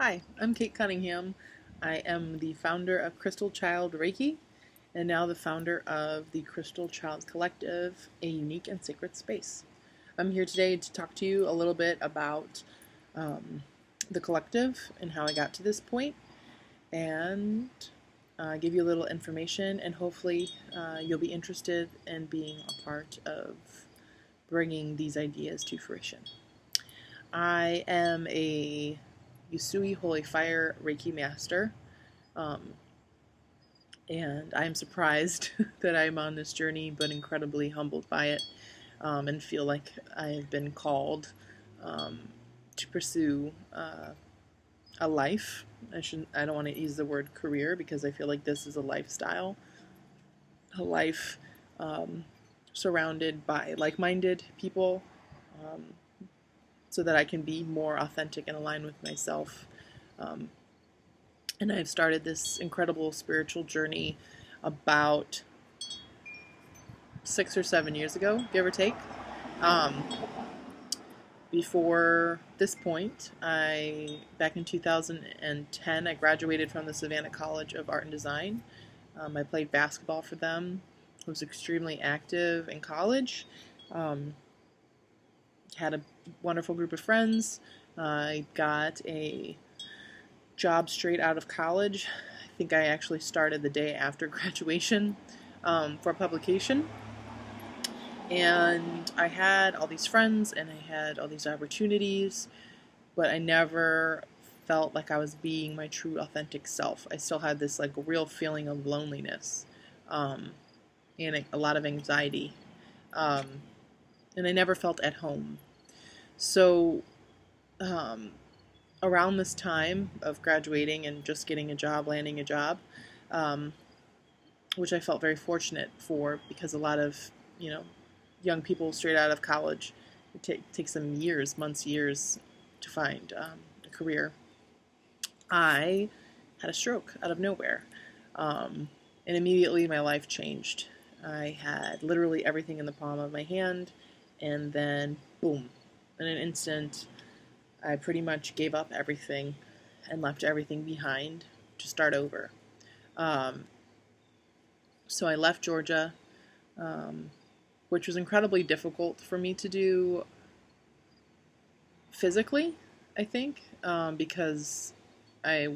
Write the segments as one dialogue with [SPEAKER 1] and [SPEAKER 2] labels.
[SPEAKER 1] Hi, I'm Kate Cunningham. I am the founder of Crystal Child Reiki and now the founder of the Crystal Child Collective, a unique and sacred space. I'm here today to talk to you a little bit about um, the collective and how I got to this point, and give you a little information, and hopefully you'll be interested in being a part of bringing these ideas to fruition. I am a Usui Holy Fire Reiki Master, um, and I'm surprised that I'm on this journey, but incredibly humbled by it, and feel like I have been called um, to pursue a life. I don't want to use the word career because I feel like this is a lifestyle, a life surrounded by like-minded people, um, so that I can be more authentic and aligned with myself. Um, and I've started this incredible spiritual journey about 6 or 7 years ago, give or take. Um, Before this point, back in 2010, I graduated from the Savannah College of Art and Design. I played basketball for them. I was extremely active in college. Um, had a wonderful group of friends. I got a job straight out of college. I think I actually started the day after graduation for publication. And I had all these friends and I had all these opportunities, but I never felt like I was being my true authentic self. I still had this like real feeling of loneliness, um, and a lot of anxiety. Um, and I never felt at home. So um, around this time of graduating and just getting a job, landing a job, um, which I felt very fortunate for, because a lot of, young people straight out of college, it takes them years, months, years to find a career. I had a stroke out of nowhere, and immediately my life changed. I had literally everything in the palm of my hand, and then boom, in an instant, I pretty much gave up everything and left everything behind to start over. Um, so I left Georgia, um, which was incredibly difficult for me to do physically, I think, because I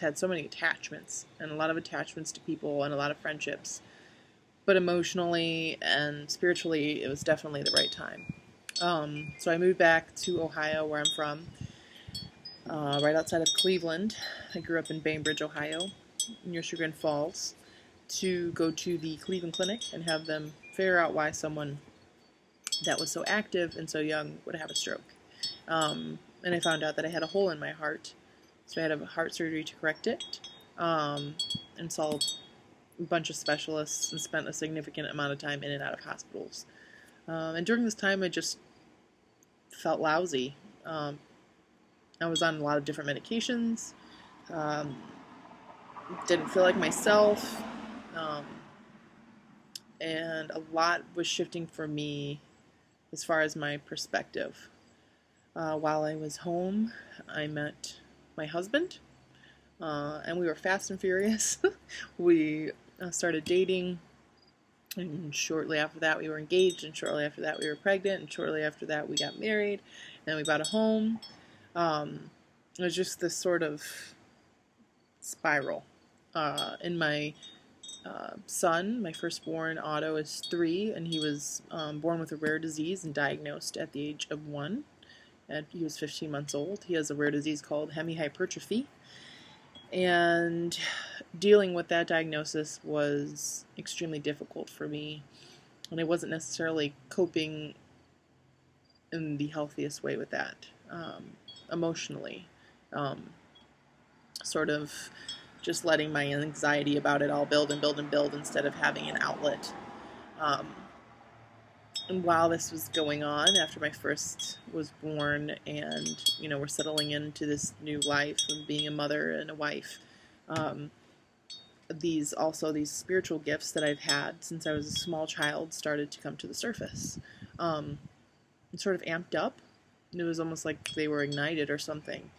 [SPEAKER 1] had so many attachments, and a lot of attachments to people and a lot of friendships. But emotionally and spiritually, it was definitely the right time. So I moved back to Ohio, where I'm from, right outside of Cleveland. I grew up in Bainbridge, Ohio, near Sugar Falls, to go to the Cleveland Clinic and have them figure out why someone that was so active and so young would have a stroke. And I found out that I had a hole in my heart, so I had a heart surgery to correct it, and saw a bunch of specialists and spent a significant amount of time in and out of hospitals. And during this time, I just felt lousy. I was on a lot of different medications, um, didn't feel like myself, um, and a lot was shifting for me as far as my perspective. While I was home, I met my husband, and we were fast and furious. We started dating, and shortly after that we were engaged, and shortly after that we were pregnant, and shortly after that we got married, and we bought a home. It was just this sort of spiral. And my son, my firstborn, Otto, is 3, and he was born with a rare disease and diagnosed at the age of 1. And he was 15 months old. He has a rare disease called hemihypertrophy. And dealing with that diagnosis was extremely difficult for me. And I wasn't necessarily coping in the healthiest way with that, emotionally. Um, sort of just letting my anxiety about it all build and build and build instead of having an outlet. Um, and while this was going on, after my first was born, and we're settling into this new life of being a mother and a wife, um, these spiritual gifts that I've had since I was a small child started to come to the surface, and sort of amped up. It was almost like they were ignited or something.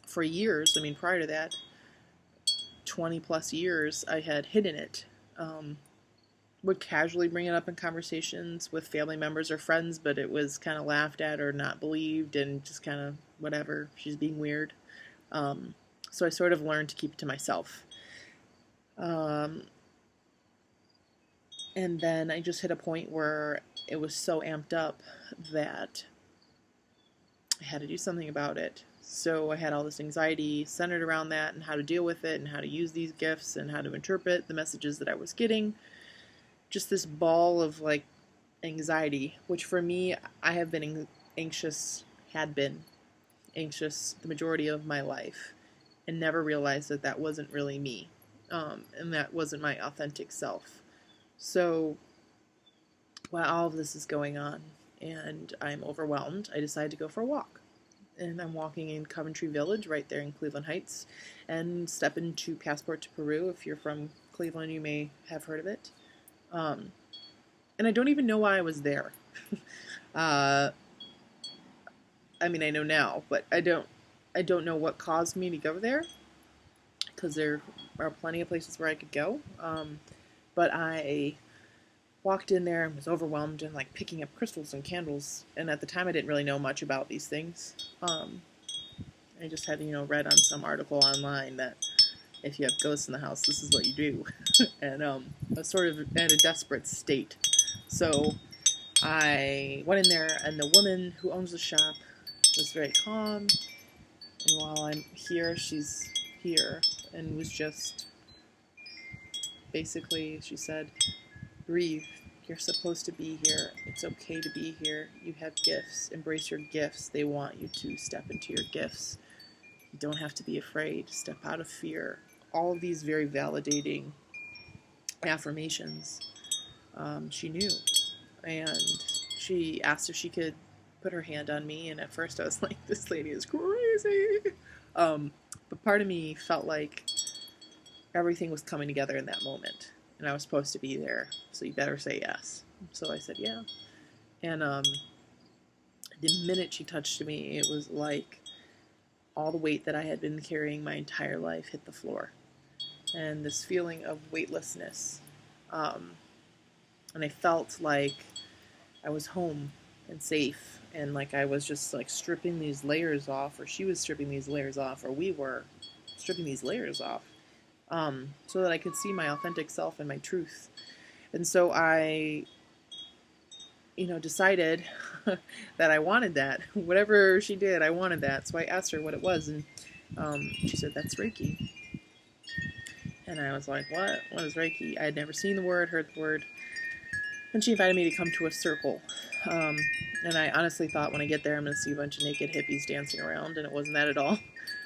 [SPEAKER 1] for years, I mean, prior to that, 20 plus years, I had hidden it. Would casually bring it up in conversations with family members or friends, but it was kind of laughed at or not believed and just kind of whatever, she's being weird. So I sort of learned to keep it to myself. Um, and then I just hit a point where it was so amped up that I had to do something about it. So I had all this anxiety centered around that and how to deal with it and how to use these gifts and how to interpret the messages that I was getting. Just this ball of like anxiety, which for me, I have been anxious, had been anxious the majority of my life and never realized that that wasn't really me. And that wasn't my authentic self. So while all of this is going on and I'm overwhelmed, I decide to go for a walk. And I'm walking in Coventry Village right there in Cleveland Heights and step into Passport to Peru. If you're from Cleveland, you may have heard of it. And I don't even know why I was there. I mean, I know now, but I don't know what caused me to go there, because there are plenty of places where I could go. But I walked in there and was overwhelmed and like picking up crystals and candles. And at the time, I didn't really know much about these things. I just had, read on some article online that if you have ghosts in the house, this is what you do. And I was sort of in a desperate state. So I went in there, and the woman who owns the shop was very calm. And while I'm here, she's here, and was just basically, she said, breathe. You're supposed to be here. It's okay to be here. You have gifts. Embrace your gifts. They want you to step into your gifts. You don't have to be afraid. Step out of fear. All of these very validating affirmations. She knew. And she asked if she could put her hand on me. And at first I was like, this lady is crazy. But part of me felt like everything was coming together in that moment. And I was supposed to be there. So you better say yes. So I said, yeah. And the minute she touched me, it was like all the weight that I had been carrying my entire life hit the floor. And this feeling of weightlessness. And I felt like I was home and safe, and like I was just like stripping these layers off, or she was stripping these layers off, or we were stripping these layers off, so that I could see my authentic self and my truth. And so I, decided that I wanted that. Whatever she did, I wanted that. So I asked her what it was, and she said, that's Reiki. And I was like, what? What is Reiki? I had never seen the word, heard the word. And she invited me to come to a circle. And I honestly thought when I get there, I'm going to see a bunch of naked hippies dancing around, and it wasn't that at all.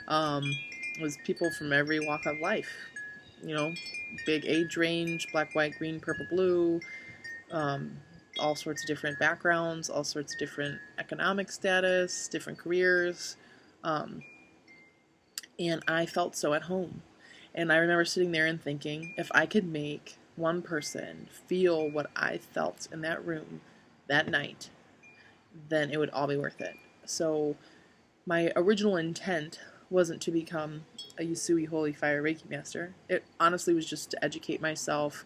[SPEAKER 1] It was people from every walk of life. Big age range, black, white, green, purple, blue, all sorts of different backgrounds, all sorts of different economic status, different careers. And I felt so at home. And I remember sitting there and thinking, if I could make one person feel what I felt in that room that night, then it would all be worth it. So my original intent wasn't to become a Yusui Holy Fire Reiki Master. It honestly was just to educate myself,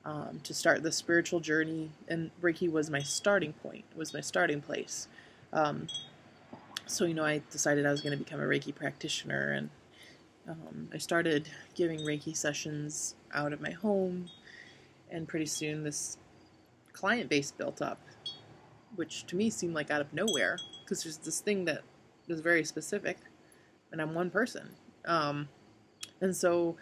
[SPEAKER 1] to start the spiritual journey, and Reiki was my starting point. It was my starting place. So I decided I was going to become a Reiki practitioner, and I started giving Reiki sessions out of my home, and pretty soon this client base built up, which to me seemed like out of nowhere, because there's this thing that is very specific, and I'm one person. And so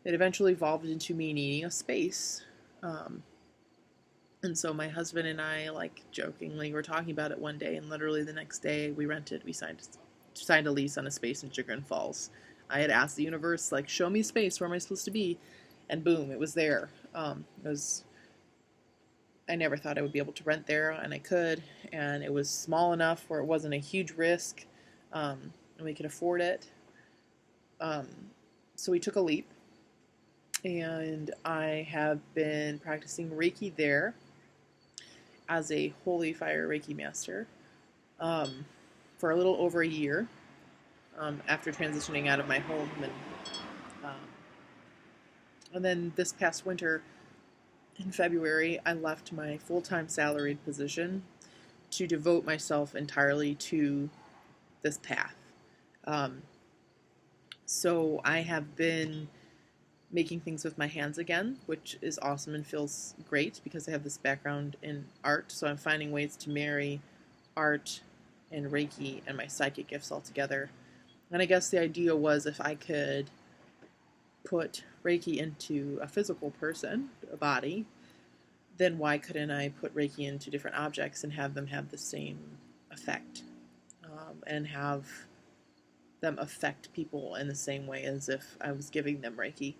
[SPEAKER 1] it eventually evolved into me needing a space. And so my husband and I, like, jokingly were talking about it one day, and literally the next day we signed a lease on a space in Chagrin Falls. I had asked the universe, like, show me space, where am I supposed to be? And boom, it was there. I never thought I would be able to rent there, and I could, and it was small enough where it wasn't a huge risk, and we could afford it. So we took a leap, and I have been practicing Reiki there as a Holy Fire Reiki Master for a little over a year. after transitioning out of my home, um, and then this past winter in February, I left my full-time salaried position to devote myself entirely to this path. Um, so I have been making things with my hands again, which is awesome and feels great because I have this background in art. So I'm finding ways to marry art and Reiki and my psychic gifts all together. And I guess the idea was if I could put Reiki into a physical person, a body, then why couldn't I put Reiki into different objects and have them have the same effect, and have them affect people in the same way as if I was giving them Reiki?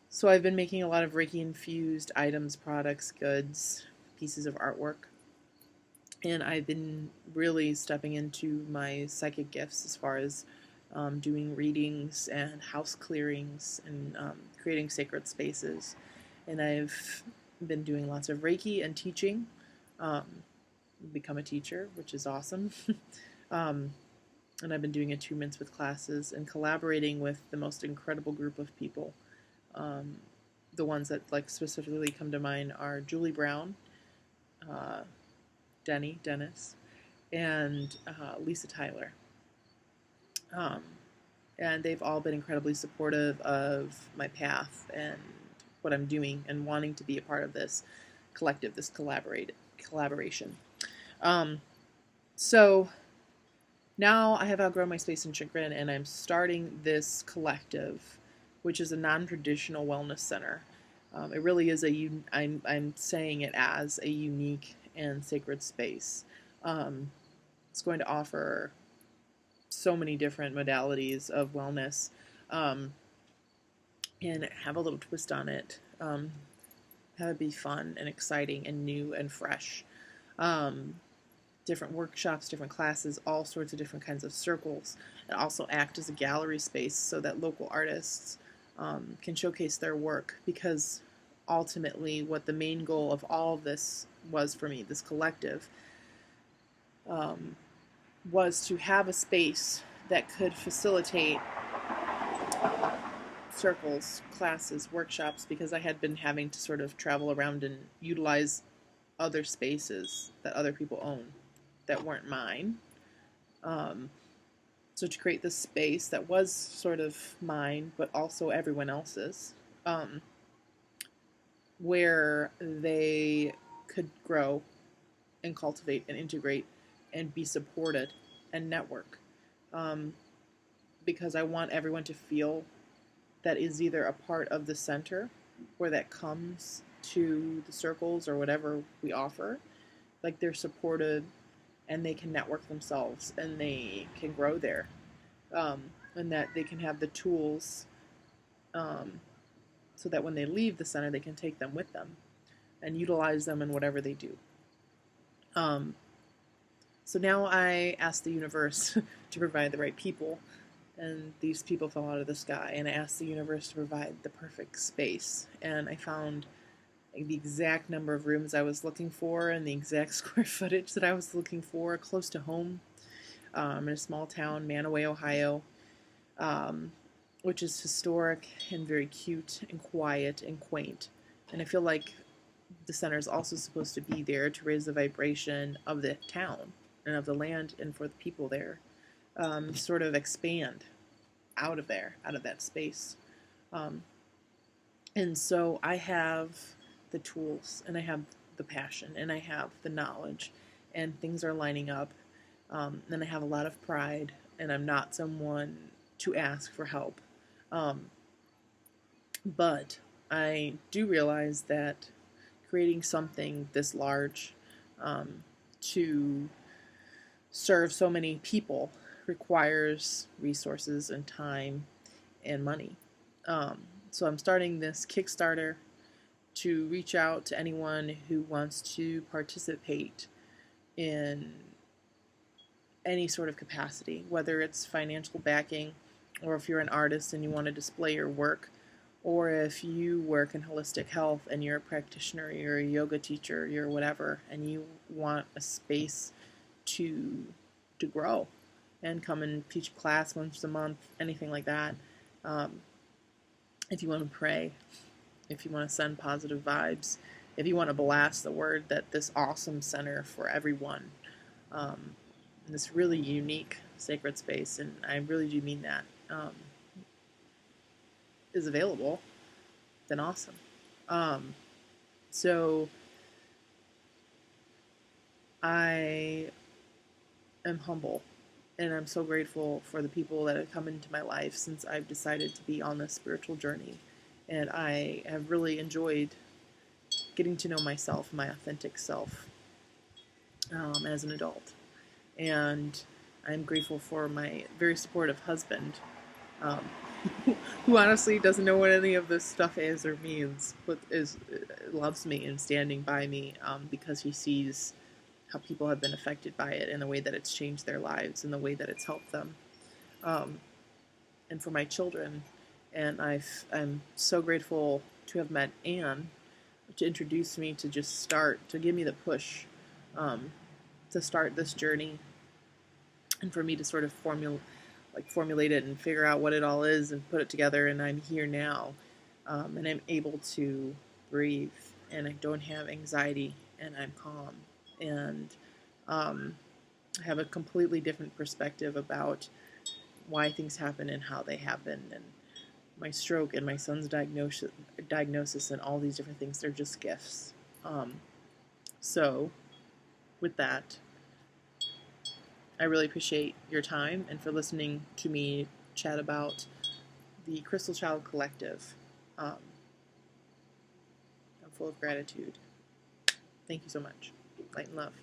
[SPEAKER 1] So I've been making a lot of Reiki-infused items, products, goods, pieces of artwork, and I've been really stepping into my psychic gifts as far as doing readings and house clearings and creating sacred spaces. And I've been doing lots of Reiki and teaching, um, become a teacher, which is awesome. um, and I've been doing attunements with classes and collaborating with the most incredible group of people. Um, the ones that like specifically come to mind are Julie Brown, uh, Dennis, and Lisa Tyler. Um, and they've all been incredibly supportive of my path and what I'm doing and wanting to be a part of this collective, this collaboration. So now I have outgrown my space in Chagrin, and I'm starting this collective, which is a non-traditional wellness center. It really is I'm saying it as a unique and sacred space. It's going to offer so many different modalities of wellness, and have a little twist on it. Have it be fun and exciting and new and fresh. Different workshops, different classes, all sorts of different kinds of circles, and also act as a gallery space so that local artists can showcase their work, because ultimately what the main goal of all of this was for me, this collective, was to have a space that could facilitate circles, classes, workshops, because I had been having to sort of travel around and utilize other spaces that other people own that weren't mine. So to create this space that was sort of mine, but also everyone else's, where they could grow and cultivate and integrate and be supported and network. Because I want everyone to feel that is either a part of the center, where that comes to the circles or whatever we offer, like they're supported and they can network themselves and they can grow there, and that they can have the tools, so that when they leave the center, they can take them with them and utilize them in whatever they do. So now I asked the universe to provide the right people, and these people fell out of the sky, and I asked the universe to provide the perfect space, and I found the exact number of rooms I was looking for and the exact square footage that I was looking for, close to home, in a small town, Manaway, Ohio, which is historic and very cute and quiet and quaint. And I feel like the center is also supposed to be there to raise the vibration of the town and of the land, and for the people there, sort of expand out of there, out of that space. And so I have the tools, and I have the passion, and I have the knowledge, and things are lining up. And I have a lot of pride, and I'm not someone to ask for help. But I do realize that creating something this large, to serve so many people, requires resources and time and money. So I'm starting this Kickstarter to reach out to anyone who wants to participate in any sort of capacity, whether it's financial backing, or if you're an artist and you want to display your work, or if you work in holistic health and you're a practitioner, you're a yoga teacher, you're whatever, and you want a space to grow and come and teach a class once a month, anything like that. If you want to pray, if you want to send positive vibes, if you want to blast the word that this awesome center for everyone, this really unique sacred space, and I really do mean that, is available, then awesome. So I am humble, and I'm so grateful for the people that have come into my life since I've decided to be on this spiritual journey. And I have really enjoyed getting to know myself, my authentic self, as an adult. And I'm grateful for my very supportive husband, um, who honestly doesn't know what any of this stuff is or means, but loves me and standing by me, because he sees how people have been affected by it and the way that it's changed their lives and the way that it's helped them. And for my children, and I'm so grateful to have met Anne to introduce me to just start, to give me the push, to start this journey, and for me to sort of formulate it and figure out what it all is and put it together. And I'm here now, and I'm able to breathe, and I don't have anxiety, and I'm calm, and I have a completely different perspective about why things happen and how they happen, and my stroke and my son's diagnosis and all these different things, they're just gifts. So with that, I really appreciate your time and for listening to me chat about the Crystal Child Collective. I'm full of gratitude. Thank you so much. Light and love.